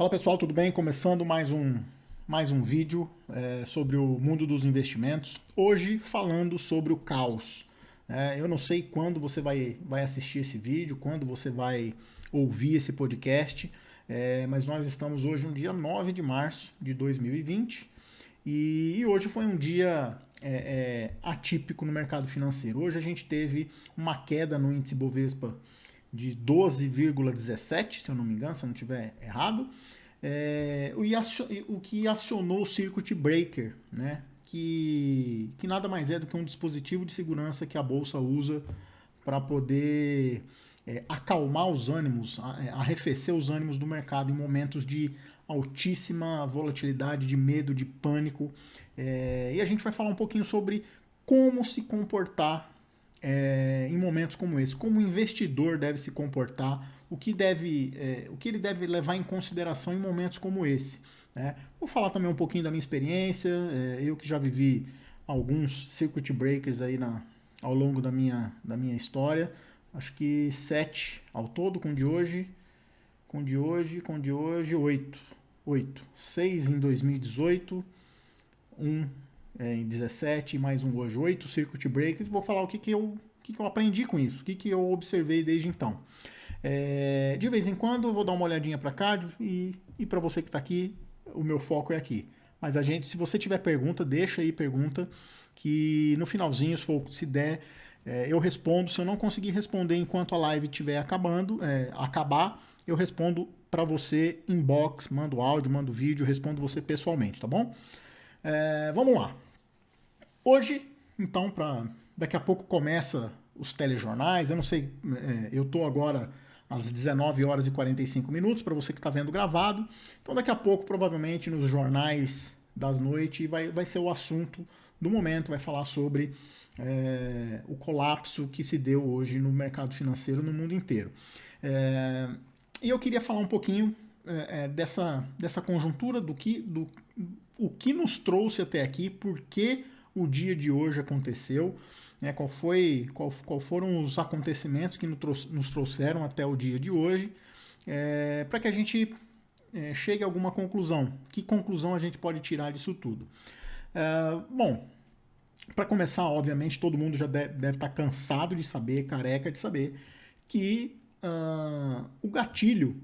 Fala pessoal, tudo bem? Começando mais um vídeo sobre o mundo dos investimentos. Hoje falando sobre o caos. Eu não sei quando você vai assistir esse vídeo, quando você vai ouvir esse podcast, mas nós estamos hoje no dia 9 de março de 2020 e hoje foi um dia atípico no mercado financeiro. Hoje a gente teve uma queda no índice Bovespa de 12,17, se eu não me engano, se eu não estiver errado, o que acionou o Circuit Breaker, né? Que nada mais é do que um dispositivo de segurança que a Bolsa usa para poder acalmar os ânimos, arrefecer os ânimos do mercado em momentos de altíssima volatilidade, de medo, de pânico. E a gente vai falar um pouquinho sobre como se comportar em momentos como esse, como o investidor deve se comportar, o que ele deve levar em consideração em momentos como esse. Né? Vou falar também um pouquinho da minha experiência, eu que já vivi alguns circuit breakers aí ao longo da minha história, acho que 7 ao todo, com de hoje, 8. 6 em 2018, 1 em 17 e mais um hoje, 8 circuit breakers. Vou falar o que eu aprendi com isso, o que eu observei desde então. De vez em quando eu vou dar uma olhadinha para cá e para você que está aqui, o meu foco é aqui. Mas se você tiver pergunta, deixa aí pergunta, que no finalzinho, se der, eu respondo. Se eu não conseguir responder enquanto a live estiver acabar, eu respondo para você inbox, mando áudio, mando vídeo, respondo você pessoalmente, tá bom? Vamos lá. Hoje, então, daqui a pouco começa os telejornais, eu não sei, eu estou agora às 19 horas e 45 minutos, para você que está vendo gravado, então daqui a pouco, provavelmente, nos jornais das noites, vai ser o assunto do momento, vai falar sobre o colapso que se deu hoje no mercado financeiro no mundo inteiro. E eu queria falar um pouquinho dessa conjuntura, o que nos trouxe até aqui, por que o dia de hoje aconteceu, né, qual foram os acontecimentos que nos trouxeram até o dia de hoje, para que a gente chegue a alguma conclusão. Que conclusão a gente pode tirar disso tudo? Bom, para começar, obviamente, todo mundo já deve estar cansado de saber, careca de saber, que o gatilho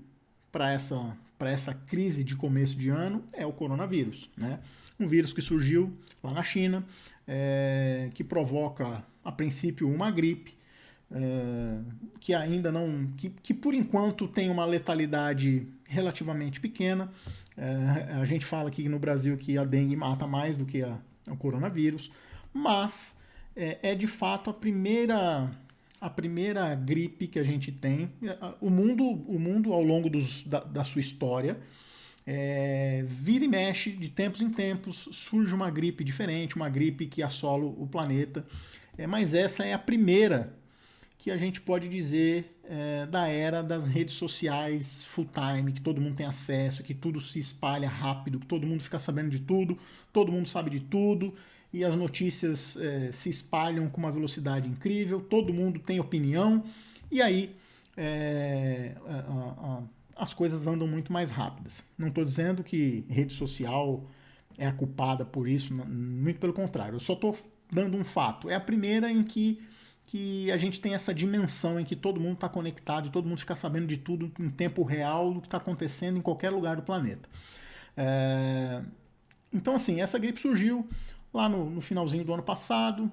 para essa crise de começo de ano é o coronavírus, né? Um vírus que surgiu lá na China, que provoca, a princípio, uma gripe, que ainda não... que por enquanto tem uma letalidade relativamente pequena. A gente fala aqui no Brasil que a dengue mata mais do que o coronavírus, mas é de fato a primeira gripe que a gente tem. O mundo ao longo da sua história, vira e mexe, de tempos em tempos, surge uma gripe diferente, uma gripe que assola o planeta. Mas essa é a primeira que a gente pode dizer da era das redes sociais full time, que todo mundo tem acesso, que tudo se espalha rápido, que todo mundo fica sabendo de tudo, todo mundo sabe de tudo, e as notícias se espalham com uma velocidade incrível, todo mundo tem opinião, e aí as coisas andam muito mais rápidas. Não estou dizendo que rede social é a culpada por isso, muito pelo contrário, eu só estou dando um fato. É a primeira em que a gente tem essa dimensão em que todo mundo está conectado, todo mundo fica sabendo de tudo em tempo real, do que está acontecendo em qualquer lugar do planeta. Então, assim, essa gripe surgiu lá no finalzinho do ano passado,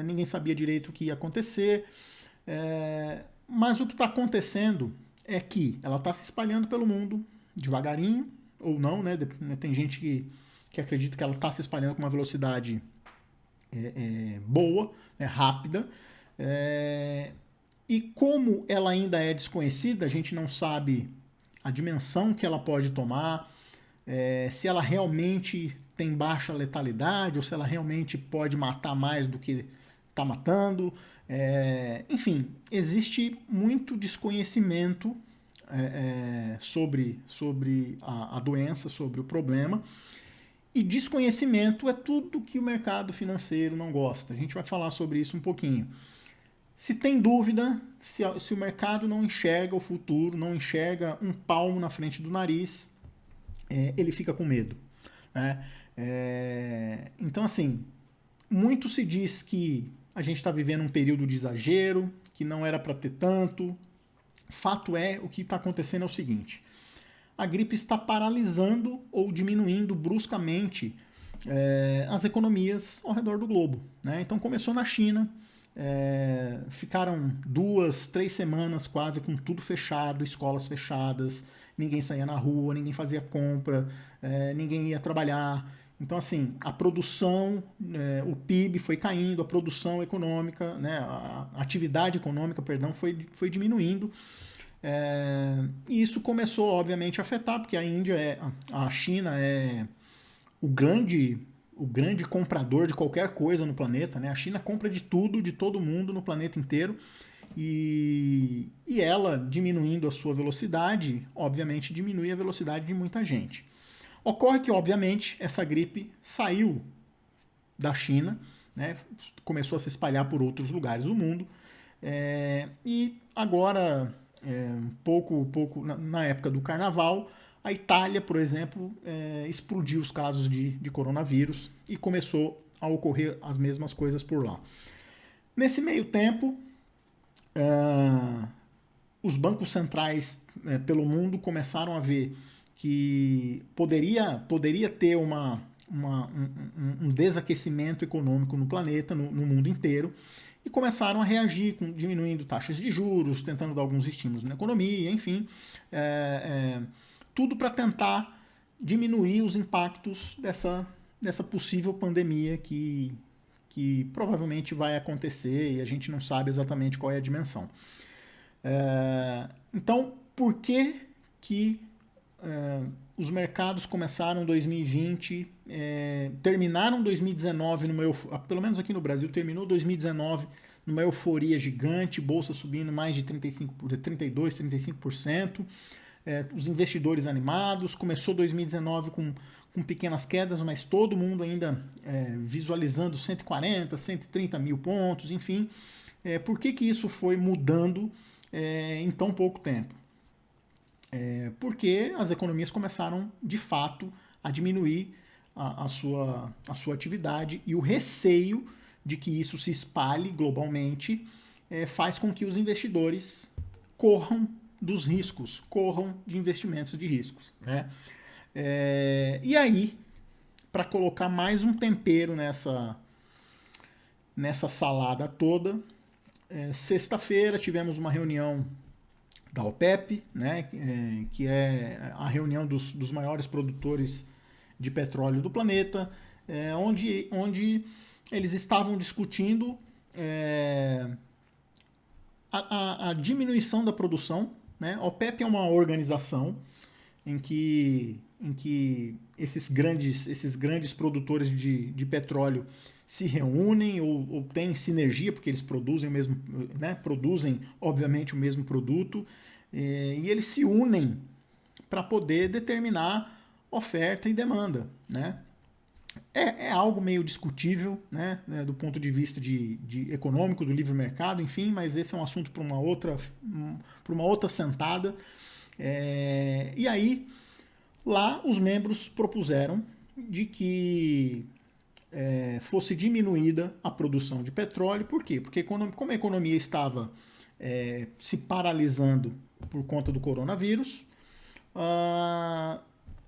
ninguém sabia direito o que ia acontecer, mas o que está acontecendo é que ela está se espalhando pelo mundo devagarinho, ou não, né? Tem gente que acredita que ela está se espalhando com uma velocidade boa, rápida, e como ela ainda é desconhecida, a gente não sabe a dimensão que ela pode tomar, se ela realmente tem baixa letalidade, ou se ela realmente pode matar mais do que está matando. Enfim, existe muito desconhecimento sobre a doença, sobre o problema, e desconhecimento é tudo que o mercado financeiro não gosta. A gente vai falar sobre isso um pouquinho. Se tem dúvida, se o mercado não enxerga o futuro, não enxerga um palmo na frente do nariz, ele fica com medo, né? Então, assim, muito se diz que a gente está vivendo um período de exagero, que não era para ter tanto. Fato é, o que está acontecendo é o seguinte: a gripe está paralisando ou diminuindo bruscamente as economias ao redor do globo, né? Então começou na China, ficaram 2, 3 semanas quase com tudo fechado, escolas fechadas, ninguém saía na rua, ninguém fazia compra, ninguém ia trabalhar. Então, assim, a produção, o PIB foi caindo, a produção econômica, né, a atividade econômica, perdão, foi diminuindo. E isso começou, obviamente, a afetar, porque a China é o grande comprador de qualquer coisa no planeta, né? A China compra de tudo, de todo mundo no planeta inteiro. E ela, diminuindo a sua velocidade, obviamente diminui a velocidade de muita gente. Ocorre que, obviamente, essa gripe saiu da China, né? Começou a se espalhar por outros lugares do mundo. E agora, na época do carnaval, a Itália, por exemplo, explodiu os casos de coronavírus e começou a ocorrer as mesmas coisas por lá. Nesse meio tempo, os bancos centrais pelo mundo começaram a ver que poderia ter um desaquecimento econômico no planeta, no mundo inteiro, e começaram a reagir, diminuindo taxas de juros, tentando dar alguns estímulos na economia, enfim, tudo para tentar diminuir os impactos dessa possível pandemia que provavelmente vai acontecer e a gente não sabe exatamente qual é a dimensão. Então, por que os mercados começaram 2020, terminaram 2019, pelo menos aqui no Brasil, terminou 2019 numa euforia gigante, bolsa subindo mais de 32%, 35%, os investidores animados, começou 2019 com pequenas quedas, mas todo mundo ainda visualizando 140, 130 mil pontos, enfim. Por que isso foi mudando em tão pouco tempo? Porque as economias começaram, de fato, a diminuir a sua atividade, e o receio de que isso se espalhe globalmente faz com que os investidores corram dos riscos, corram de investimentos de riscos, né? E aí, para colocar mais um tempero nessa salada toda, sexta-feira tivemos uma reunião da OPEP, né, que é a reunião dos maiores produtores de petróleo do planeta, onde eles estavam discutindo a diminuição da produção, né? A OPEP é uma organização em que esses grandes produtores de petróleo se reúnem ou têm sinergia, porque eles produzem produzem, obviamente, o mesmo produto, e eles se unem para poder determinar oferta e demanda, né? É algo meio discutível, né, do ponto de vista de econômico, do livre mercado, enfim, mas esse é um assunto para uma outra sentada. E aí, lá, os membros propuseram de que fosse diminuída a produção de petróleo. Por quê? Porque como a economia estava se paralisando por conta do coronavírus,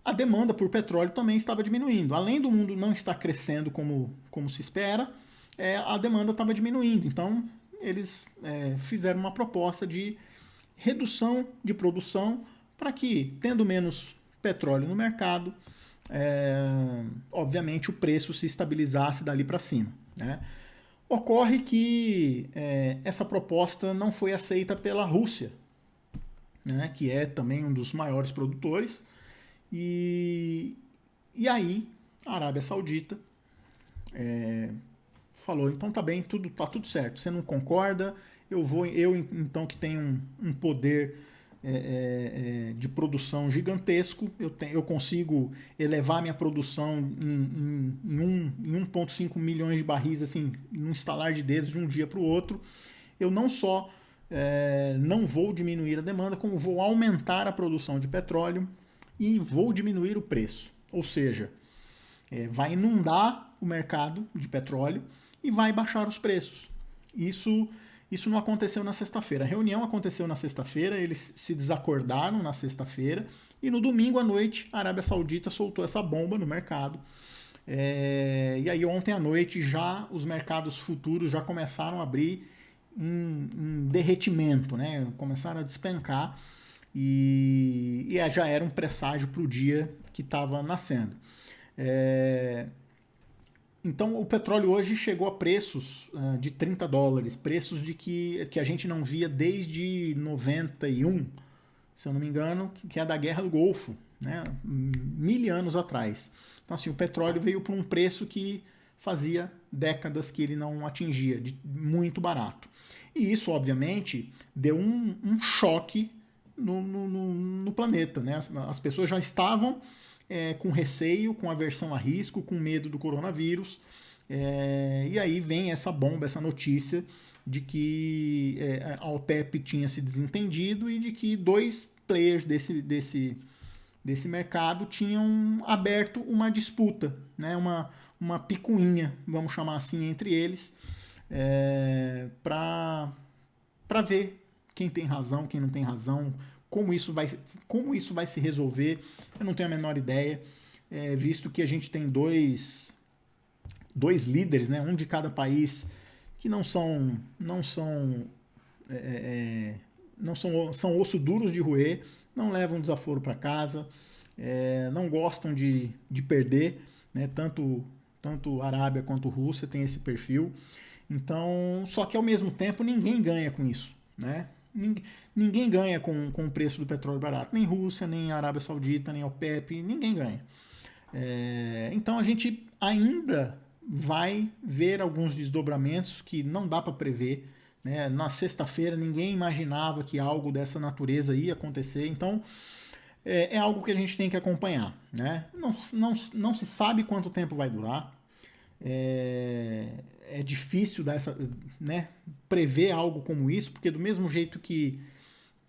a demanda por petróleo também estava diminuindo. Além do mundo não estar crescendo como se espera, a demanda estava diminuindo. Então, eles fizeram uma proposta de redução de produção para que, tendo menos petróleo no mercado, obviamente o preço se estabilizasse dali para cima, né? Ocorre que essa proposta não foi aceita pela Rússia, né, que é também um dos maiores produtores, e aí a Arábia Saudita falou: então tá bem, tá tudo certo, você não concorda, eu então, que tenho um poder de produção gigantesco, eu consigo elevar minha produção em 1,5 milhões de barris, assim, num estalar de dedos, de um dia para o outro. Eu não só não vou diminuir a demanda, como vou aumentar a produção de petróleo, e vou diminuir o preço. Ou seja, vai inundar o mercado de petróleo e vai baixar os preços. Isso não aconteceu na sexta-feira. A reunião aconteceu na sexta-feira, eles se desacordaram na sexta-feira e no domingo à noite a Arábia Saudita soltou essa bomba no mercado. E aí ontem à noite já os mercados futuros já começaram a abrir em derretimento, né? Começaram a despencar e já era um presságio para o dia que estava nascendo. Então o petróleo hoje chegou a preços de $30, preços de que a gente não via desde 91, se eu não me engano, que é da Guerra do Golfo, né? 1000 anos atrás. Então assim, o petróleo veio para um preço que fazia décadas que ele não atingia, de muito barato. E isso, obviamente, deu um choque no planeta, né? As pessoas já estavam com receio, com aversão a risco, com medo do coronavírus. E aí vem essa bomba, essa notícia de que a OPEP tinha se desentendido e de que dois players desse mercado tinham aberto uma disputa, né? Uma picuinha, vamos chamar assim, entre eles, para ver quem tem razão, quem não tem razão, como isso vai se resolver. Eu não tenho a menor ideia, visto que a gente tem dois líderes, né, um de cada país, que são osso duros de roer, não levam desaforo para casa, não gostam de perder, né, tanto Arábia quanto Rússia tem esse perfil. Então, só que ao mesmo tempo ninguém ganha com isso, né? Ninguém ganha com o preço do petróleo barato, nem Rússia, nem Arábia Saudita, nem OPEP, ninguém ganha. Então a gente ainda vai ver alguns desdobramentos que não dá para prever, né? Na sexta-feira ninguém imaginava que algo dessa natureza ia acontecer, então é algo que a gente tem que acompanhar, né? Não se sabe quanto tempo vai durar. É difícil né, prever algo como isso, porque do mesmo jeito que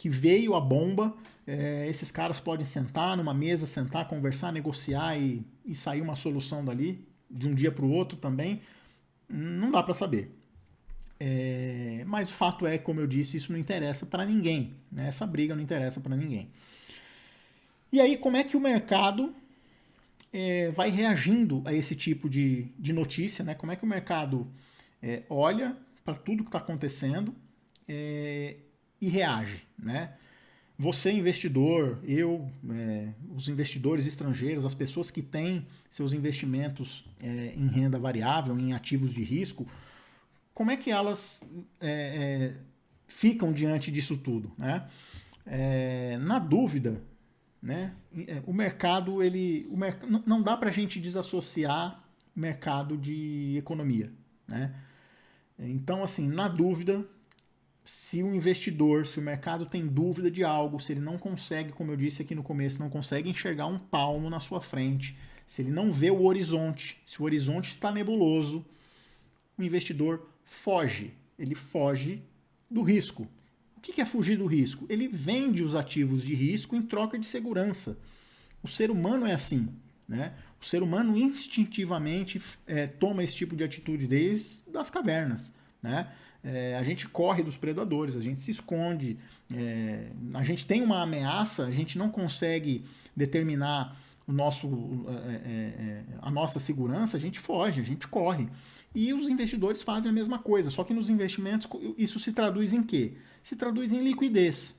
veio a bomba, esses caras podem sentar numa mesa, conversar, negociar e sair uma solução dali, de um dia para o outro também. Não dá para saber. Mas o fato é, como eu disse, isso não interessa para ninguém, né? Essa briga não interessa para ninguém. E aí, como é que o mercado vai reagindo a esse tipo de notícia, né? Como é que o mercado olha para tudo que está acontecendo e reage, né? Você, investidor, os investidores estrangeiros, as pessoas que têm seus investimentos em renda variável, em ativos de risco, como é que elas ficam diante disso tudo, né? Na dúvida, né? O mercado, não dá para a gente desassociar mercado de economia, né? Então, assim, na dúvida, se o investidor, se o mercado tem dúvida de algo, se ele não consegue, como eu disse aqui no começo, não consegue enxergar um palmo na sua frente, se ele não vê o horizonte, se o horizonte está nebuloso, o investidor foge, ele foge do risco. O que é fugir do risco? Ele vende os ativos de risco em troca de segurança. O ser humano é assim, né? O ser humano instintivamente toma esse tipo de atitude desde das cavernas, né? A gente corre dos predadores, a gente se esconde, a gente tem uma ameaça, a gente não consegue determinar a nossa segurança, a gente foge, a gente corre. E os investidores fazem a mesma coisa, só que nos investimentos isso se traduz em quê? Se traduz em liquidez,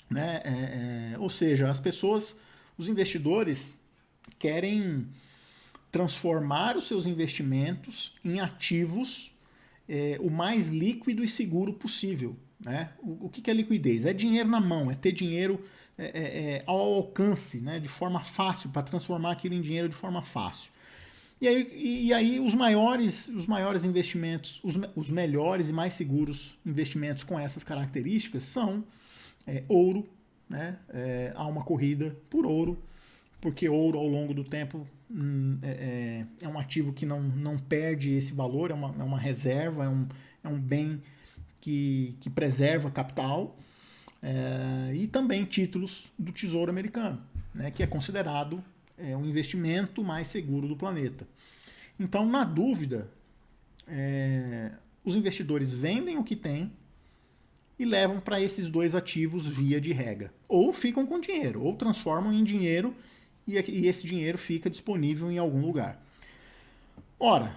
né? Ou seja, os investidores querem transformar os seus investimentos em ativos o mais líquido e seguro possível, né? O que é liquidez? É dinheiro na mão, é ter dinheiro ao alcance, né? De forma fácil, para transformar aquilo em dinheiro de forma fácil. E aí os maiores investimentos, os melhores e mais seguros investimentos com essas características são ouro, né? Há uma corrida por ouro, porque ouro ao longo do tempo é um ativo que não perde esse valor, é uma reserva, é um bem que preserva capital, e também títulos do Tesouro Americano. né, que é considerado o investimento mais seguro do planeta. Então, na dúvida, os investidores vendem o que têm e levam para esses dois ativos via de regra. Ou ficam com dinheiro, ou transformam em dinheiro e esse dinheiro fica disponível em algum lugar. Ora,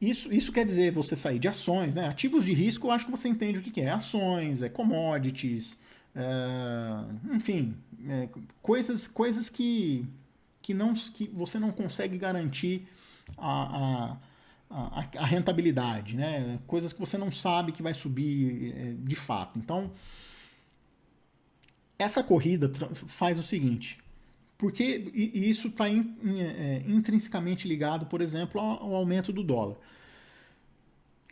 isso quer dizer você sair de ações, né? Ativos de risco, eu acho que você entende o que é. Ações, commodities, enfim, coisas que você não consegue garantir a rentabilidade, né? Coisas que você não sabe que vai subir de fato. Então, essa corrida faz o seguinte, porque isso está intrinsecamente ligado, por exemplo, ao aumento do dólar.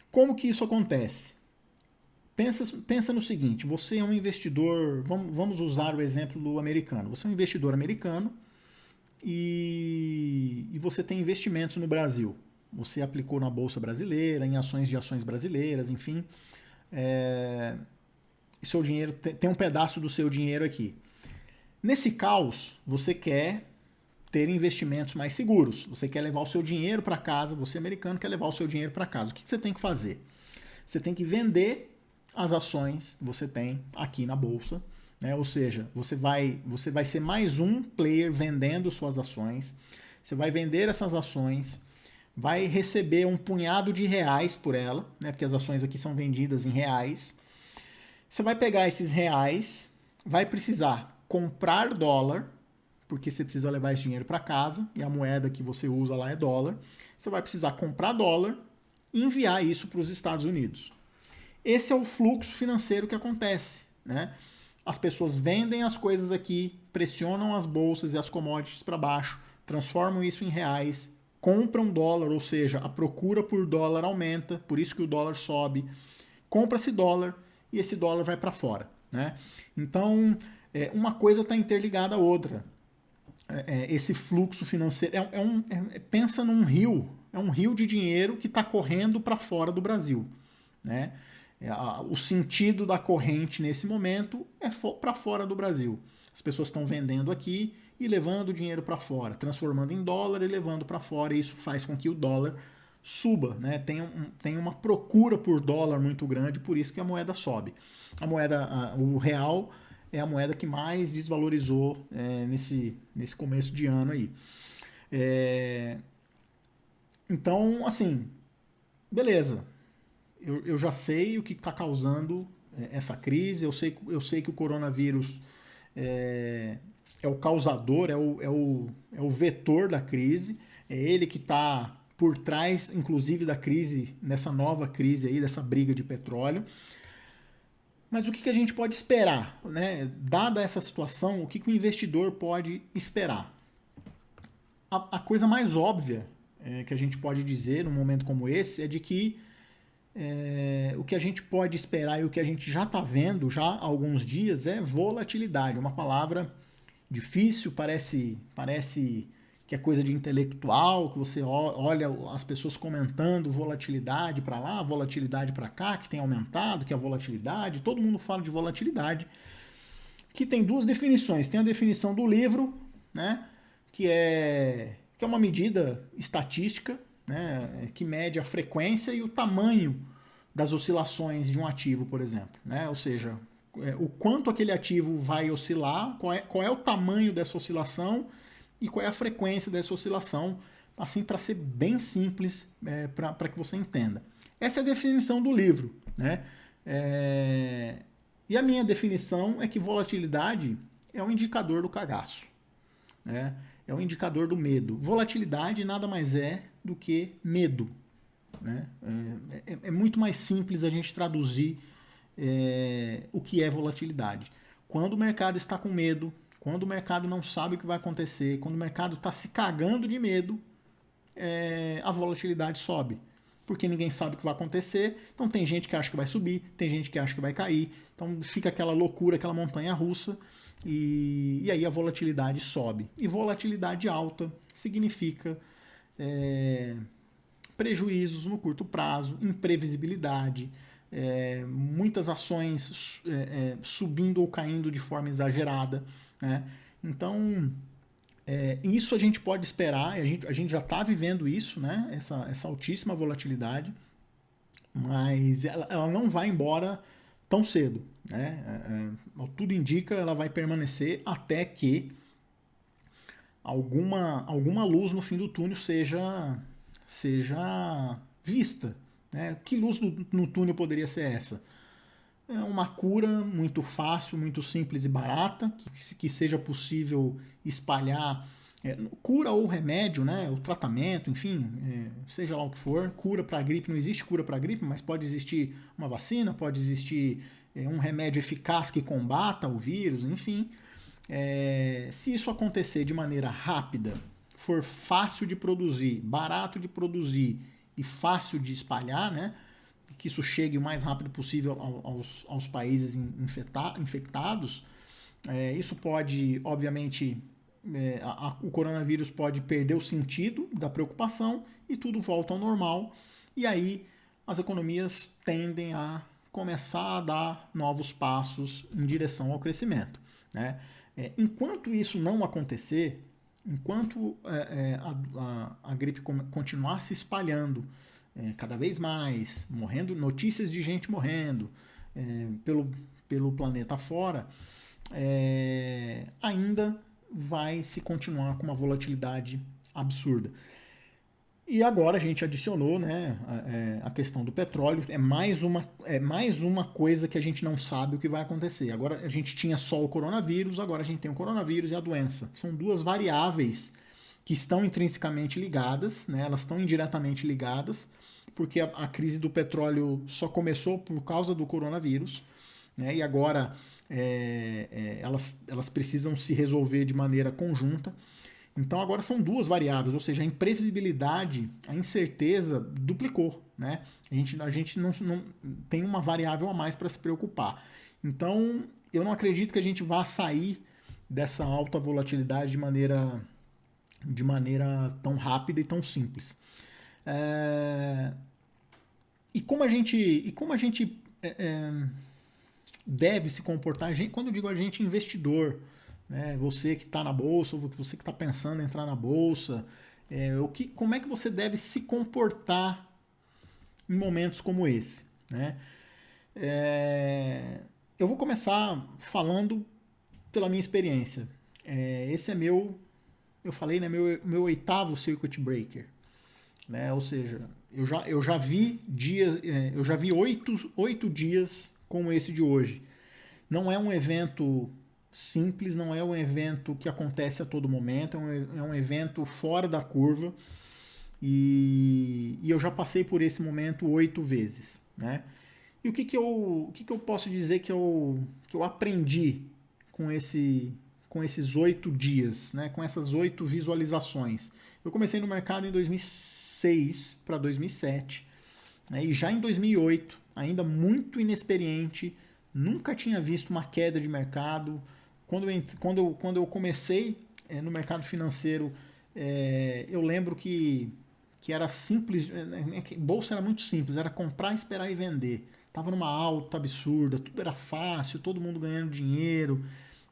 Como que isso acontece? Pensa no seguinte, você é um investidor, vamos usar o exemplo do americano. Você é um investidor americano e você tem investimentos no Brasil. Você aplicou na Bolsa Brasileira, em ações de ações brasileiras, enfim. Seu dinheiro tem um pedaço do seu dinheiro aqui. Nesse caos, você quer ter investimentos mais seguros. Você quer levar o seu dinheiro para casa, você americano quer levar o seu dinheiro para casa. O que você tem que fazer? Você tem que vender as ações que você tem aqui na Bolsa, né? Ou seja, você vai ser mais um player vendendo suas ações. Você vai vender essas ações, vai receber um punhado de reais por ela, né? Porque as ações aqui são vendidas em reais. Você vai pegar esses reais, vai precisar comprar dólar, porque você precisa levar esse dinheiro para casa, e a moeda que você usa lá é dólar. Você vai precisar comprar dólar e enviar isso para os Estados Unidos. Esse é o fluxo financeiro que acontece, né? As pessoas vendem as coisas aqui, pressionam as bolsas e as commodities para baixo, transformam isso em reais, compram dólar, ou seja, a procura por dólar aumenta, por isso que o dólar sobe, compra-se dólar e esse dólar vai para fora, né? Então, uma coisa está interligada à outra. Esse fluxo financeiro pensa num rio, é um rio de dinheiro que está correndo para fora do Brasil, né? O sentido da corrente nesse momento é para fora do Brasil. As pessoas estão vendendo aqui e levando o dinheiro para fora, transformando em dólar e levando para fora, e isso faz com que o dólar suba, né? Tem uma procura por dólar muito grande, por isso que a moeda sobe. O real é a moeda que mais desvalorizou nesse começo de ano aí. Então, assim, beleza. Eu já sei o que está causando essa crise, eu sei que o coronavírus é o causador, é o vetor da crise, é ele que está por trás, inclusive, da crise, nessa nova crise aí, dessa briga de petróleo. Mas o que a gente pode esperar, né? Dada essa situação, o que o investidor pode esperar? A coisa mais óbvia que a gente pode dizer num momento como esse é de que o que a gente pode esperar e o que a gente já está vendo já há alguns dias é volatilidade. Uma palavra difícil, parece que é coisa de intelectual, que você olha as pessoas comentando volatilidade para lá, volatilidade para cá, que tem aumentado, que a volatilidade, todo mundo fala de volatilidade, que tem duas definições. Tem a definição do livro, né, que é uma medida estatística, né, que mede a frequência e o tamanho das oscilações de um ativo, por exemplo, né? Ou seja, o quanto aquele ativo vai oscilar, qual é o tamanho dessa oscilação e qual é a frequência dessa oscilação, assim, para ser bem simples, para que você entenda. Essa é a definição do livro, né? E a minha definição é que volatilidade é um indicador do cagaço, né? É um indicador do medo. Volatilidade nada mais é do que medo, né? É muito mais simples a gente traduzir o que é volatilidade. Quando o mercado está com medo, quando o mercado não sabe o que vai acontecer, quando o mercado está se cagando de medo, a volatilidade sobe. Porque ninguém sabe o que vai acontecer, então tem gente que acha que vai subir, tem gente que acha que vai cair, então fica aquela loucura, aquela montanha russa, e aí a volatilidade sobe. E volatilidade alta significa prejuízos no curto prazo, imprevisibilidade, muitas ações subindo ou caindo de forma exagerada, né? Então, isso a gente pode esperar, a gente já está vivendo isso, né? Essa altíssima volatilidade, mas ela não vai embora tão cedo, né? Tudo indica ela vai permanecer até que alguma luz no fim do túnel seja vista, né? Que luz no túnel poderia ser essa? É uma cura muito fácil, muito simples e barata, que seja possível espalhar, cura ou remédio, né? O tratamento, enfim, seja lá o que for. Cura para gripe, não existe cura para gripe, mas pode existir uma vacina, pode existir um remédio eficaz que combata o vírus, enfim. Se isso acontecer de maneira rápida, for fácil de produzir, barato de produzir e fácil de espalhar, né? Que isso chegue o mais rápido possível aos países infectados, isso pode, obviamente, o coronavírus pode perder o sentido da preocupação e tudo volta ao normal. E aí as economias tendem a começar a dar novos passos em direção ao crescimento, né? Enquanto isso não acontecer, enquanto a gripe continuar se espalhando cada vez mais, notícias de gente morrendo pelo planeta fora, ainda vai se continuar com uma volatilidade absurda. E agora a gente adicionou, né, a questão do petróleo. É mais uma coisa que a gente não sabe o que vai acontecer. Agora a gente tinha só o coronavírus, agora a gente tem o coronavírus e a doença. São duas variáveis que estão intrinsecamente ligadas, né, elas estão indiretamente ligadas, porque a crise do petróleo só começou por causa do coronavírus, né, e agora elas precisam se resolver de maneira conjunta. Então agora são duas variáveis, ou seja, a imprevisibilidade, a incerteza duplicou, né? A gente não tem uma variável a mais para se preocupar. Então eu não acredito que a gente vá sair dessa alta volatilidade de maneira tão rápida e tão simples. E como a gente deve se comportar, quando eu digo a gente, investidor, né? Você que está na bolsa, você que está pensando em entrar na bolsa, como é que você deve se comportar em momentos como esse, né? Eu vou começar falando pela minha experiência. Esse é eu falei, né, meu oitavo circuit breaker, né? Ou seja, eu já vi eu já vi 8 dias como esse de hoje. Não é um evento simples, não é um evento que acontece a todo momento, é um evento fora da curva, e eu já passei por esse momento 8 vezes, né? E o que eu posso dizer que eu aprendi com esses 8 dias, né? Com essas 8 visualizações? Eu comecei no mercado em 2006 para 2007, né? E já em 2008, ainda muito inexperiente, nunca tinha visto uma queda de mercado. Quando eu comecei no mercado financeiro, eu lembro que era simples, bolsa era muito simples, era comprar, esperar e vender. Estava numa alta absurda, tudo era fácil, todo mundo ganhando dinheiro,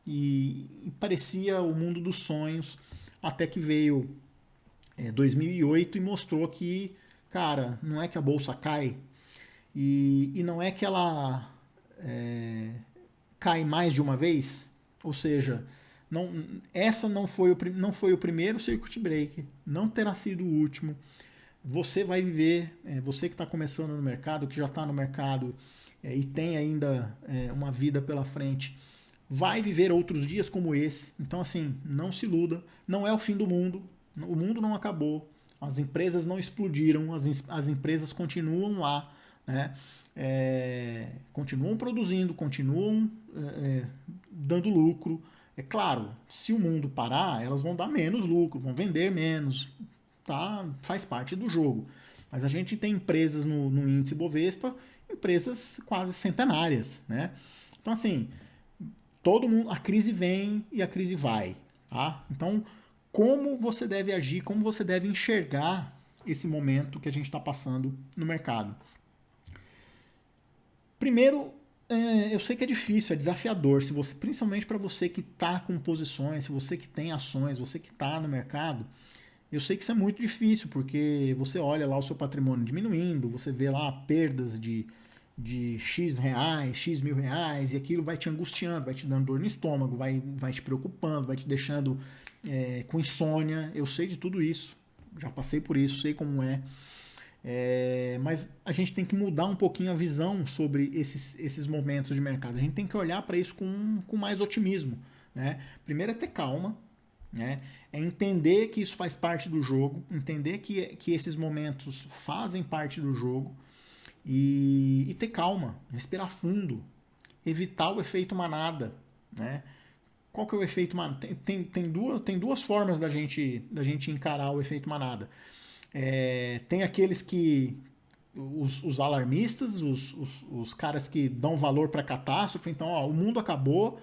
e parecia o mundo dos sonhos, até que veio 2008 e mostrou que, cara, não é que a bolsa cai, e não é que ela cai mais de uma vez. Ou seja, essa não foi o primeiro circuit breaker, não terá sido o último. Você vai viver, você que está começando no mercado, que já está no mercado e tem ainda uma vida pela frente, vai viver outros dias como esse. Então, assim, não se iluda, não é o fim do mundo, o mundo não acabou, as empresas não explodiram, as empresas continuam lá, né? Continuam produzindo, continuam dando lucro. É claro, se o mundo parar, elas vão dar menos lucro, vão vender menos, tá? Faz parte do jogo. Mas a gente tem empresas no índice Bovespa, empresas quase centenárias, né? Então, assim, todo mundo, a crise vem e a crise vai, tá? Então, como você deve agir, como você deve enxergar esse momento que a gente está passando no mercado? Primeiro, eu sei que é difícil, é desafiador, se você, principalmente para você que está com posições, se você que tem ações, você que está no mercado, eu sei que isso é muito difícil, porque você olha lá o seu patrimônio diminuindo, você vê lá perdas de X reais, X mil reais, e aquilo vai te angustiando, vai te dando dor no estômago, vai te preocupando, vai te deixando com insônia. Eu sei de tudo isso, já passei por isso, sei como é. Mas a gente tem que mudar um pouquinho a visão sobre esses momentos de mercado. A gente tem que olhar para isso com mais otimismo. Né? Primeiro é ter calma, né? É entender que isso faz parte do jogo, entender que esses momentos fazem parte do jogo e ter calma, respirar fundo, evitar o efeito manada. Né? Qual que é o efeito manada? Tem duas formas da gente encarar o efeito manada. Tem aqueles que os alarmistas, os caras que dão valor para catástrofe, então o mundo acabou,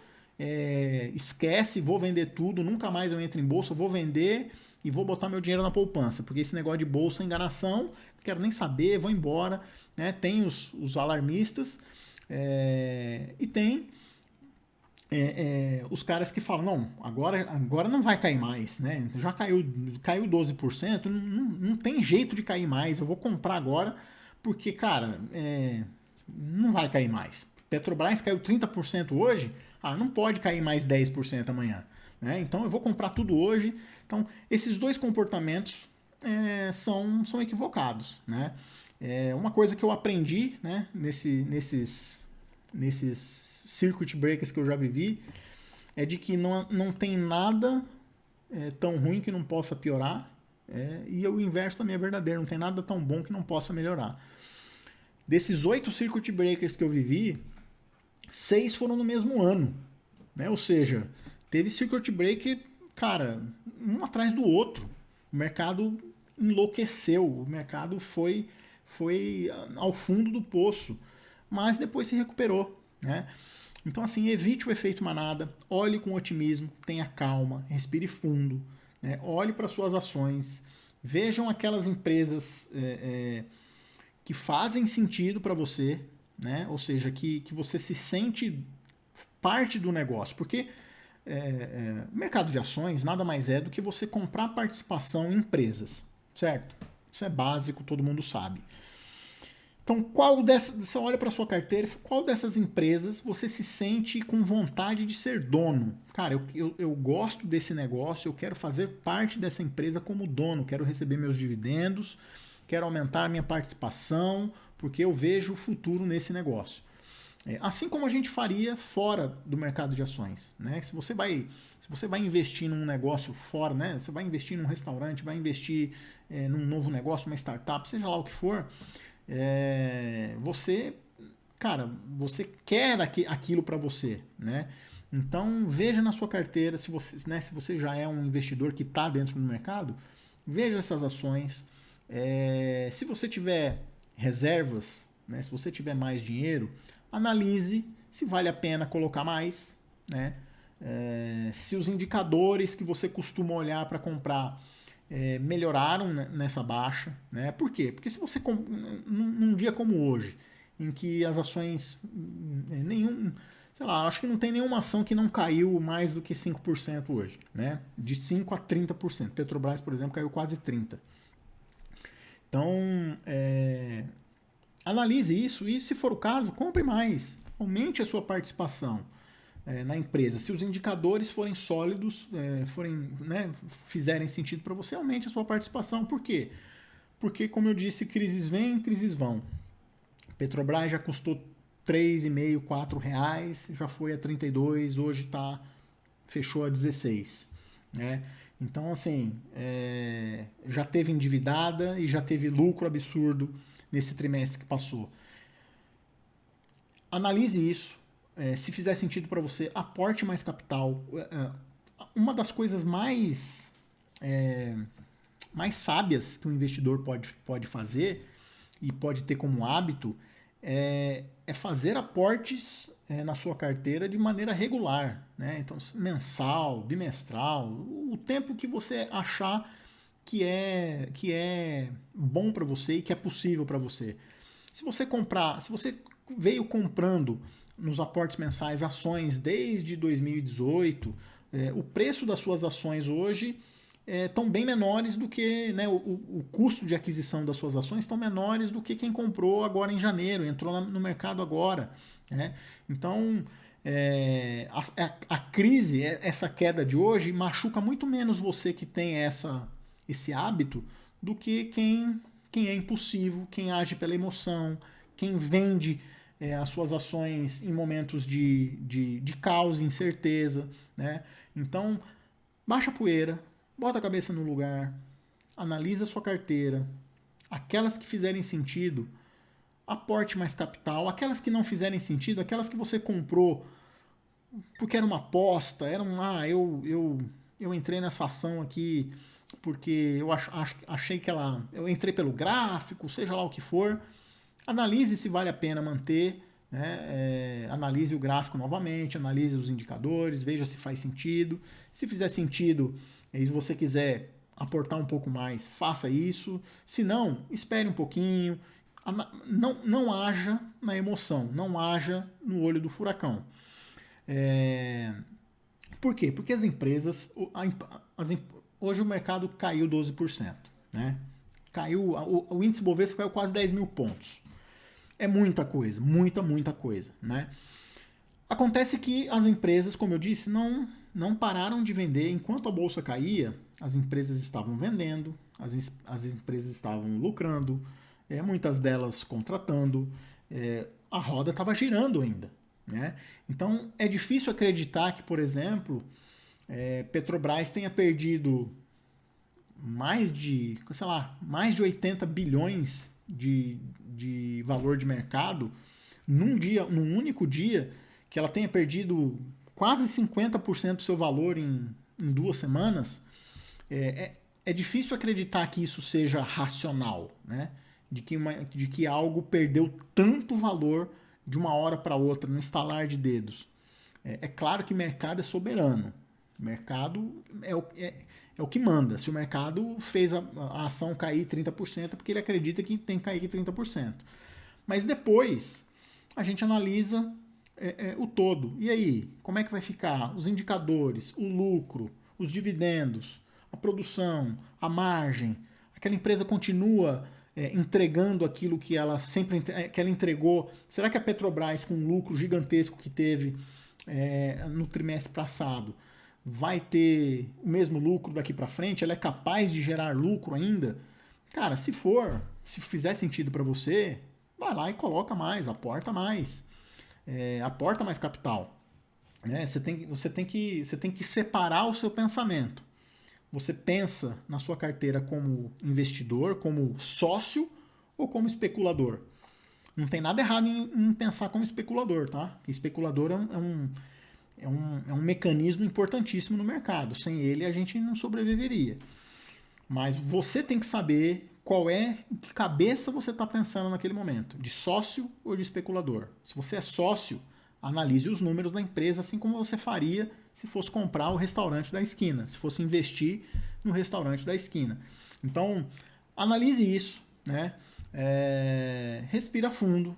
esquece, vou vender tudo, nunca mais eu entro em bolsa, vou vender e vou botar meu dinheiro na poupança, porque esse negócio de bolsa é enganação, não quero nem saber, vou embora. Né? Tem os alarmistas e tem os caras que falam, não, agora não vai cair mais, né? Já caiu 12%, não tem jeito de cair mais, eu vou comprar agora, porque, cara, não vai cair mais. Petrobras caiu 30% hoje, não pode cair mais 10% amanhã. Né? Então eu vou comprar tudo hoje. Então, esses dois comportamentos são equivocados. Né? Uma coisa que eu aprendi, né, nesses circuit breakers que eu já vivi, é de que não tem nada tão ruim que não possa piorar, e o inverso também é verdadeiro, não tem nada tão bom que não possa melhorar. Desses 8 circuit breakers que eu vivi, 6 foram no mesmo ano. Né? Ou seja, teve circuit breaker, cara, um atrás do outro. O mercado enlouqueceu, o mercado foi ao fundo do poço, mas depois se recuperou. Né? Então, assim, evite o efeito manada, olhe com otimismo, tenha calma, respire fundo, né? Olhe para suas ações, vejam aquelas empresas que fazem sentido para você, né? Ou seja, que você se sente parte do negócio, porque o mercado de ações nada mais é do que você comprar participação em empresas, certo? Isso é básico, todo mundo sabe. Então, você olha para sua carteira, qual dessas empresas você se sente com vontade de ser dono? Cara, eu gosto desse negócio, eu quero fazer parte dessa empresa como dono, quero receber meus dividendos, quero aumentar a minha participação, porque eu vejo o futuro nesse negócio. Assim como a gente faria fora do mercado de ações. Né? Se você vai investir num negócio fora, né? Você vai investir num restaurante, vai investir num novo negócio, uma startup, seja lá o que for, você quer aquilo para você, né? Então veja na sua carteira, se você já é um investidor que está dentro do mercado, veja essas ações. Se você tiver reservas, né? Se você tiver mais dinheiro, analise se vale a pena colocar mais, né? Se os indicadores que você costuma olhar para comprar melhoraram nessa baixa. Né? Por quê? Porque se você, num dia como hoje, em que as ações, acho que não tem nenhuma ação que não caiu mais do que 5% hoje, né? De 5% a 30%. Petrobras, por exemplo, caiu quase 30%. Então, analise isso e, se for o caso, compre mais, aumente a sua participação na empresa. Se os indicadores forem sólidos, fizerem sentido para você, aumente a sua participação. Por quê? Porque, como eu disse, crises vêm, crises vão. Petrobras já custou R$3,5, R$4, já foi a 32, hoje fechou a 16. Né? Então, assim, já teve endividada e já teve lucro absurdo nesse trimestre que passou. Analise isso. Se fizer sentido para você, aporte mais capital. Uma das coisas mais sábias que um investidor pode fazer e pode ter como hábito é fazer aportes na sua carteira de maneira regular. Né? Então, mensal, bimestral, o tempo que você achar que é bom para você e que é possível para você. Se você veio comprando nos aportes mensais ações desde 2018, o preço das suas ações hoje estão bem menores do que, né, o custo de aquisição das suas ações estão menores do que quem comprou agora em janeiro, entrou no mercado agora. Né? Então, a crise, essa queda de hoje, machuca muito menos você que tem esse hábito do que quem é impulsivo, quem age pela emoção, quem vende as suas ações em momentos de caos, incerteza. Né? Então, baixa a poeira, bota a cabeça no lugar, analisa a sua carteira, aquelas que fizerem sentido, aporte mais capital, aquelas que não fizerem sentido, aquelas que você comprou porque era uma aposta, eu entrei nessa ação aqui porque eu achei que eu entrei pelo gráfico, seja lá o que for, analise se vale a pena manter, né? Analise o gráfico novamente, analise os indicadores, veja se faz sentido. Se fizer sentido e se você quiser aportar um pouco mais, faça isso. Se não, espere um pouquinho. Não haja na emoção, não haja no olho do furacão. Por quê? Porque as empresas, hoje o mercado caiu 12%. Né? Caiu, o índice Bovespa caiu quase 10 mil pontos. É muita coisa, muita coisa. Né? Acontece que as empresas, como eu disse, não pararam de vender. Enquanto a bolsa caía, as empresas estavam vendendo, as empresas estavam lucrando, muitas delas contratando, a roda estava girando ainda. Né? Então é difícil acreditar que, por exemplo, Petrobras tenha perdido mais de 80 bilhões de valor de mercado num único dia, que ela tenha perdido quase 50% do seu valor em 2 semanas. É difícil acreditar que isso seja racional, né? De que algo perdeu tanto valor de uma hora para outra, no estalar de dedos. É claro que mercado é soberano. Mercado é o que manda. Se o mercado fez a ação cair 30%, é porque ele acredita que tem que cair 30%. Mas depois a gente analisa o todo. E aí, como é que vai ficar? Os indicadores, o lucro, os dividendos, a produção, a margem. Aquela empresa continua entregando aquilo que ela sempre que ela entregou. Será que a Petrobras, com o lucro gigantesco que teve no trimestre passado, vai ter o mesmo lucro daqui para frente? Ela é capaz de gerar lucro ainda? Cara, se fizer sentido para você, vai lá e coloca mais, aporta mais, aporta mais capital. Né? Você tem que separar o seu pensamento. Você pensa na sua carteira como investidor, como sócio ou como especulador? Não tem nada errado em pensar como especulador, tá? Porque especulador é um mecanismo importantíssimo no mercado. Sem ele a gente não sobreviveria. Mas você tem que saber em que cabeça você está pensando naquele momento, de sócio ou de especulador. Se você é sócio, analise os números da empresa, assim como você faria se fosse comprar o restaurante da esquina, se fosse investir no restaurante da esquina. Então, analise isso, né? Respira fundo,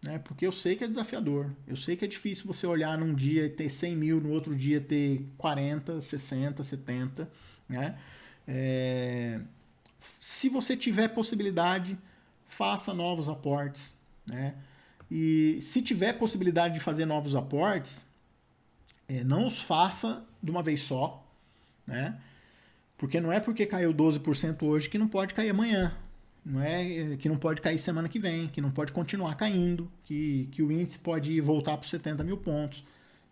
né? Porque eu sei que é desafiador, eu sei que é difícil você olhar num dia e ter 100 mil, no outro dia ter 40, 60, 70, né? Se você tiver possibilidade, faça novos aportes, né? E se tiver possibilidade de fazer novos aportes, não os faça de uma vez só, né? Porque não é porque caiu 12% hoje que não pode cair amanhã. Não é que não pode cair semana que vem, que não pode continuar caindo, que o índice pode voltar para os 70 mil pontos.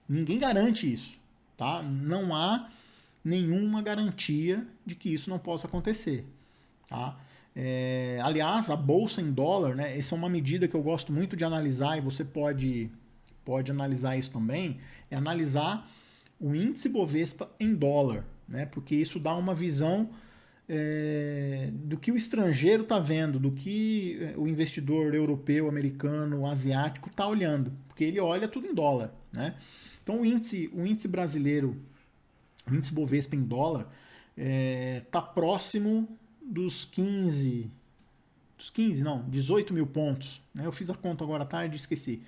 Ninguém garante isso, tá? Não há nenhuma garantia de que isso não possa acontecer, tá? Aliás, a bolsa em dólar, né? Essa é uma medida que eu gosto muito de analisar, e você pode analisar isso também, é analisar o índice Bovespa em dólar, né? Porque isso dá uma visão do que o estrangeiro está vendo, do que o investidor europeu, americano, asiático está olhando, porque ele olha tudo em dólar, né? Então o índice brasileiro, o índice Bovespa em dólar, está próximo dos 15 dos 15, não, 18 mil pontos. Né? Eu fiz a conta agora à tarde e esqueci.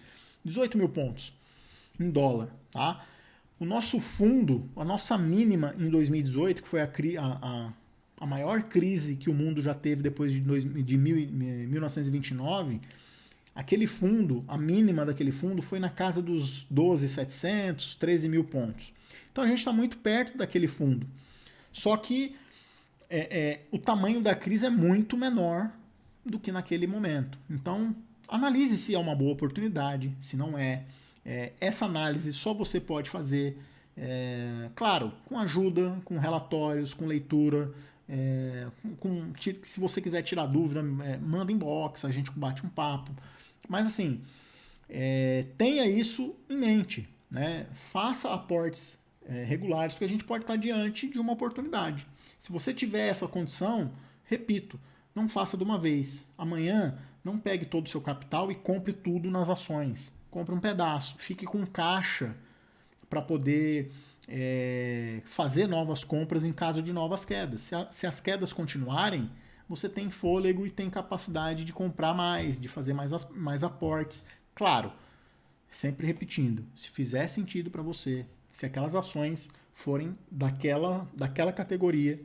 18 mil pontos em dólar. Tá? O nosso fundo, a nossa mínima em 2018, que foi a maior crise que o mundo já teve depois de 1929, aquele fundo, a mínima daquele fundo foi na casa dos 12.700, 13 mil pontos. Então a gente está muito perto daquele fundo. Só que o tamanho da crise é muito menor do que naquele momento. Então analise se é uma boa oportunidade, se não é. Essa análise só você pode fazer, claro, com ajuda, com relatórios, com leitura. Se você quiser tirar dúvida, manda inbox, a gente bate um papo. Mas assim, tenha isso em mente, né? Faça aportes regulares, porque a gente pode estar diante de uma oportunidade. Se você tiver essa condição, repito, não faça de uma vez. Amanhã, não pegue todo o seu capital e compre tudo nas ações. Compre um pedaço, fique com caixa para poder fazer novas compras em caso de novas quedas. Se as quedas continuarem, você tem fôlego e tem capacidade de comprar mais, de fazer mais aportes. Claro, sempre repetindo, se fizer sentido para você, se aquelas ações forem daquela categoria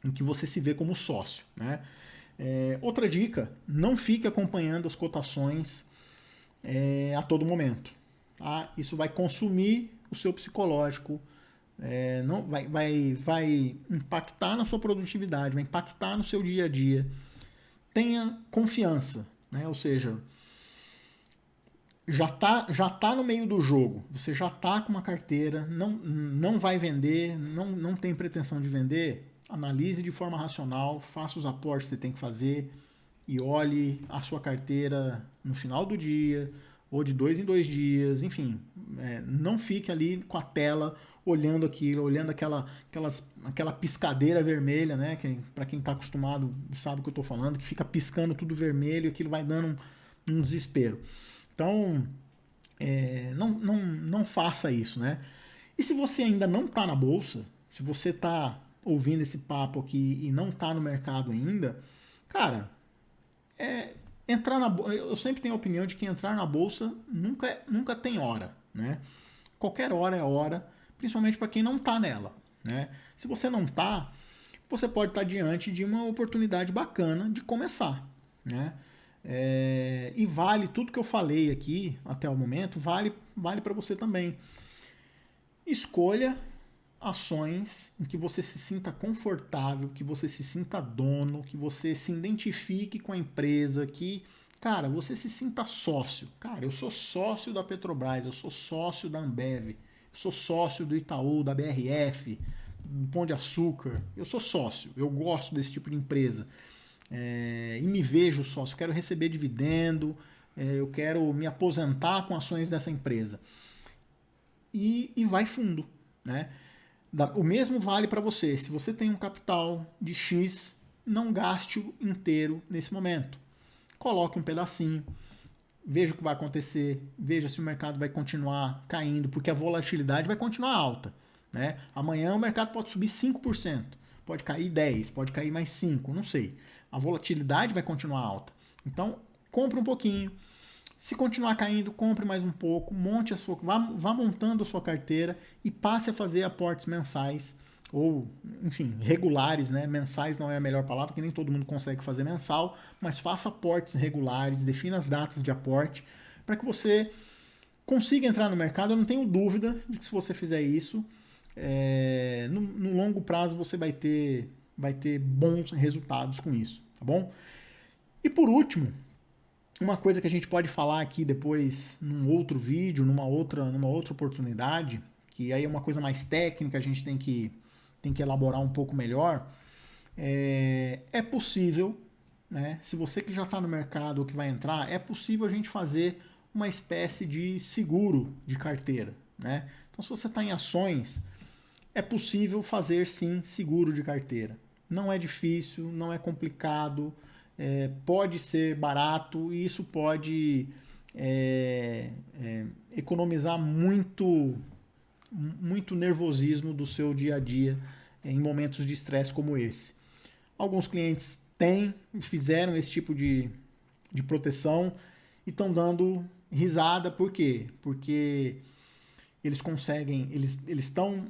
em que você se vê como sócio. Né? Outra dica, não fique acompanhando as cotações a todo momento. Tá? Isso vai consumir o seu psicológico, não vai impactar na sua produtividade, vai impactar no seu dia a dia. Tenha confiança, né? Ou seja, já tá no meio do jogo, você já tá com uma carteira, não vai vender, não tem pretensão de vender, analise de forma racional, faça os aportes que você tem que fazer e olhe a sua carteira no final do dia, ou de 2 em 2 dias, enfim, não fique ali com a tela olhando aquilo, olhando aquela piscadeira vermelha, né? Para quem está acostumado sabe o que eu estou falando, que fica piscando tudo vermelho e aquilo vai dando um desespero. Então, não faça isso, né? E se você ainda não está na bolsa, se você está ouvindo esse papo aqui e não está no mercado ainda, cara, entrar na bolsa, eu sempre tenho a opinião de que entrar na bolsa nunca tem hora, né? Qualquer hora é hora, principalmente para quem não está nela, né? Se você não está, você pode estar diante de uma oportunidade bacana de começar, né? E vale tudo que eu falei aqui até o momento, vale para você também. Escolha ações em que você se sinta confortável, que você se sinta dono, que você se identifique com a empresa, que, cara, você se sinta sócio. Cara, eu sou sócio da Petrobras, eu sou sócio da Ambev, eu sou sócio do Itaú, da BRF, do Pão de Açúcar. Eu sou sócio, eu gosto desse tipo de empresa. E me vejo sócio, eu quero receber dividendo, eu quero me aposentar com ações dessa empresa. E vai fundo, né? O mesmo vale para você. Se você tem um capital de X, não gaste o inteiro nesse momento. Coloque um pedacinho, veja o que vai acontecer, veja se o mercado vai continuar caindo, porque a volatilidade vai continuar alta. Né? Amanhã o mercado pode subir 5%, pode cair 10%, pode cair mais 5%, não sei. A volatilidade vai continuar alta. Então, compre um pouquinho. Se continuar caindo, compre mais um pouco, vá montando a sua carteira e passe a fazer aportes mensais ou, enfim, regulares, né? Mensais não é a melhor palavra, porque nem todo mundo consegue fazer mensal, mas faça aportes regulares, defina as datas de aporte para que você consiga entrar no mercado. Eu não tenho dúvida de que se você fizer isso, no longo prazo você vai ter bons resultados com isso, tá bom? E por último, uma coisa que a gente pode falar aqui depois num outro vídeo, numa outra oportunidade, que aí é uma coisa mais técnica, a gente tem que elaborar um pouco melhor, é possível, né, se você que já está no mercado ou que vai entrar, é possível a gente fazer uma espécie de seguro de carteira. Né? Então, se você está em ações, é possível fazer sim seguro de carteira. Não é difícil, não é complicado, pode ser barato e isso pode economizar muito nervosismo do seu dia a dia em momentos de estresse como esse. Alguns clientes fizeram esse tipo de proteção e estão dando risada. Por quê? Porque eles conseguem, eles estão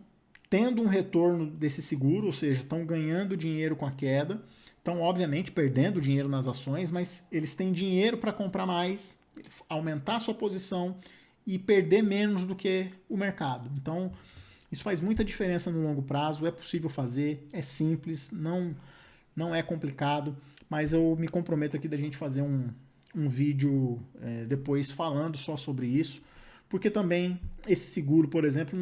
tendo um retorno desse seguro, ou seja, estão ganhando dinheiro com a queda, estão obviamente perdendo dinheiro nas ações, mas eles têm dinheiro para comprar mais, aumentar a sua posição e perder menos do que o mercado. Então, isso faz muita diferença no longo prazo, é possível fazer, é simples, não é complicado, mas eu me comprometo aqui da gente fazer um vídeo depois falando só sobre isso, porque também esse seguro, por exemplo,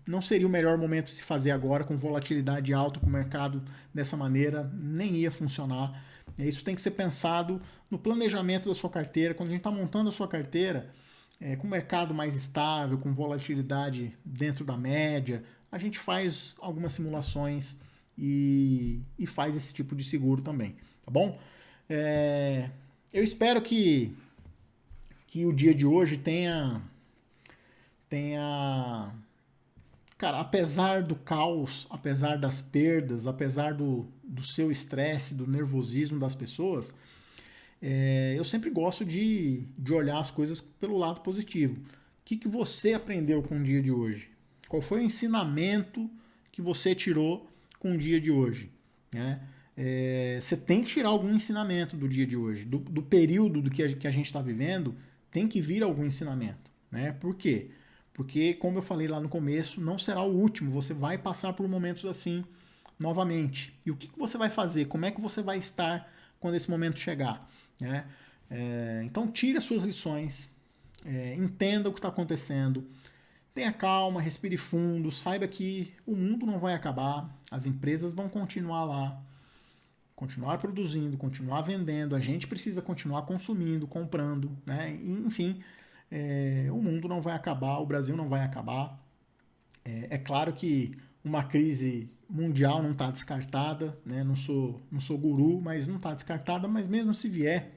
não seria o melhor momento de se fazer agora, com volatilidade alta, com o mercado dessa maneira, nem ia funcionar. Isso tem que ser pensado no planejamento da sua carteira. Quando a gente está montando a sua carteira, com o mercado mais estável, com volatilidade dentro da média, a gente faz algumas simulações e faz esse tipo de seguro também, tá bom? Eu espero que o dia de hoje tenha... Cara, apesar do caos, apesar das perdas, apesar do seu estresse, do nervosismo das pessoas, eu sempre gosto de olhar as coisas pelo lado positivo. O que você aprendeu com o dia de hoje? Qual foi o ensinamento que você tirou com o dia de hoje? Né? Você tem que tirar algum ensinamento do dia de hoje. Do período do que a gente está vivendo, tem que vir algum ensinamento. Né? Por quê? Porque, como eu falei lá no começo, não será o último. Você vai passar por momentos assim novamente. E o que você vai fazer? Como é que você vai estar quando esse momento chegar? Né? Então, tire as suas lições. Entenda o que está acontecendo. Tenha calma, respire fundo. Saiba que o mundo não vai acabar. As empresas vão continuar lá. Continuar produzindo, continuar vendendo. A gente precisa continuar consumindo, comprando. Né? Enfim... o mundo não vai acabar, o Brasil não vai acabar. É claro que uma crise mundial não está descartada, né? Não sou guru, mas não está descartada, mas mesmo se vier,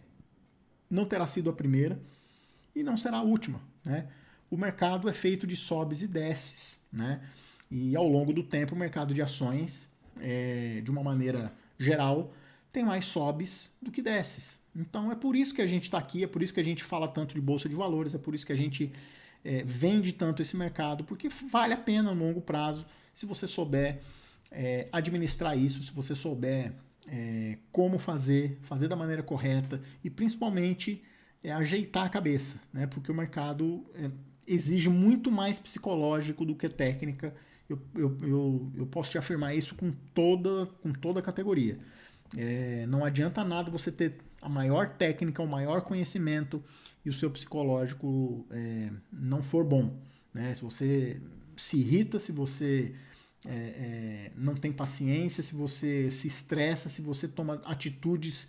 não terá sido a primeira e não será a última. Né? O mercado é feito de sobes e desces, né? E ao longo do tempo o mercado de ações, de uma maneira geral, tem mais sobes do que desces. Então é por isso que a gente está aqui, é por isso que a gente fala tanto de bolsa de valores, é por isso que a gente vende tanto esse mercado, porque vale a pena no longo prazo, se você souber administrar isso, se você souber como fazer da maneira correta e principalmente ajeitar a cabeça, né? Porque o mercado exige muito mais psicológico do que técnica. Eu posso te afirmar isso com toda a categoria. Não adianta nada você ter a maior técnica, o maior conhecimento e o seu psicológico não for bom. Né? Se você se irrita, se você não tem paciência, se você se estressa, se você toma atitudes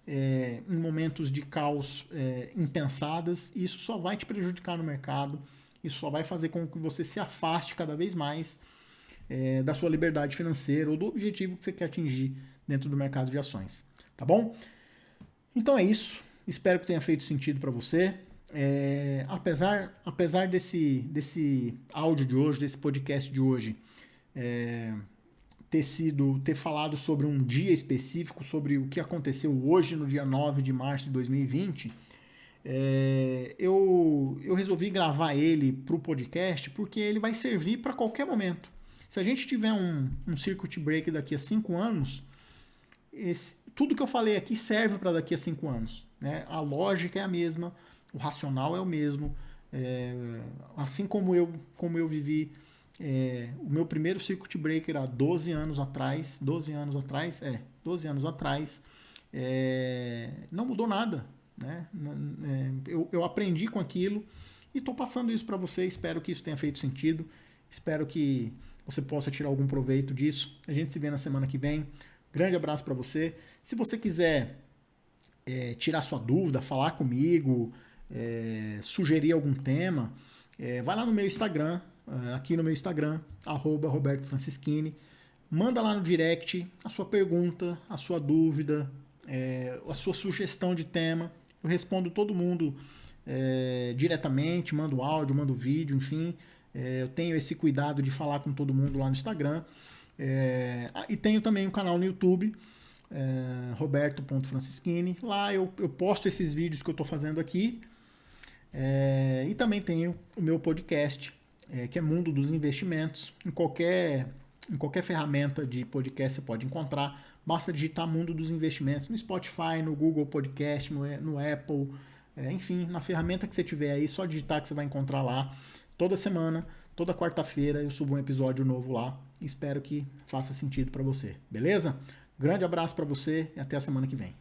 em momentos de caos impensadas, isso só vai te prejudicar no mercado, isso só vai fazer com que você se afaste cada vez mais da sua liberdade financeira ou do objetivo que você quer atingir dentro do mercado de ações. Tá bom? Então é isso. Espero que tenha feito sentido para você. Apesar desse áudio de hoje, desse podcast de hoje, ter falado sobre um dia específico, sobre o que aconteceu hoje, no dia 9 de março de 2020, eu resolvi gravar ele para o podcast porque ele vai servir para qualquer momento. Se a gente tiver um circuit break daqui a 5 anos, tudo que eu falei aqui serve para daqui a 5 anos. Né? A lógica é a mesma, o racional é o mesmo. Assim como eu vivi o meu primeiro circuit breaker há 12 anos atrás, não mudou nada. Né? Eu aprendi com aquilo e estou passando isso para você. Espero que isso tenha feito sentido. Espero que você possa tirar algum proveito disso. A gente se vê na semana que vem. Grande abraço para você. Se você quiser tirar sua dúvida, falar comigo, sugerir algum tema, vai lá no meu Instagram, aqui no meu Instagram, @RobertoFrancischini. Manda lá no direct a sua pergunta, a sua dúvida, a sua sugestão de tema. Eu respondo todo mundo diretamente, mando áudio, mando vídeo, enfim. Eu tenho esse cuidado de falar com todo mundo lá no Instagram. E tenho também um canal no YouTube, roberto.francischini. Lá eu posto esses vídeos que eu estou fazendo aqui. E também tenho o meu podcast, que é Mundo dos Investimentos. Em qualquer ferramenta de podcast você pode encontrar. Basta digitar Mundo dos Investimentos no Spotify, no Google Podcast, no Apple, enfim, na ferramenta que você tiver aí, só digitar que você vai encontrar lá. Toda semana, toda quarta-feira eu subo um episódio novo lá. Espero que faça sentido para você, beleza? Grande abraço para você e até a semana que vem.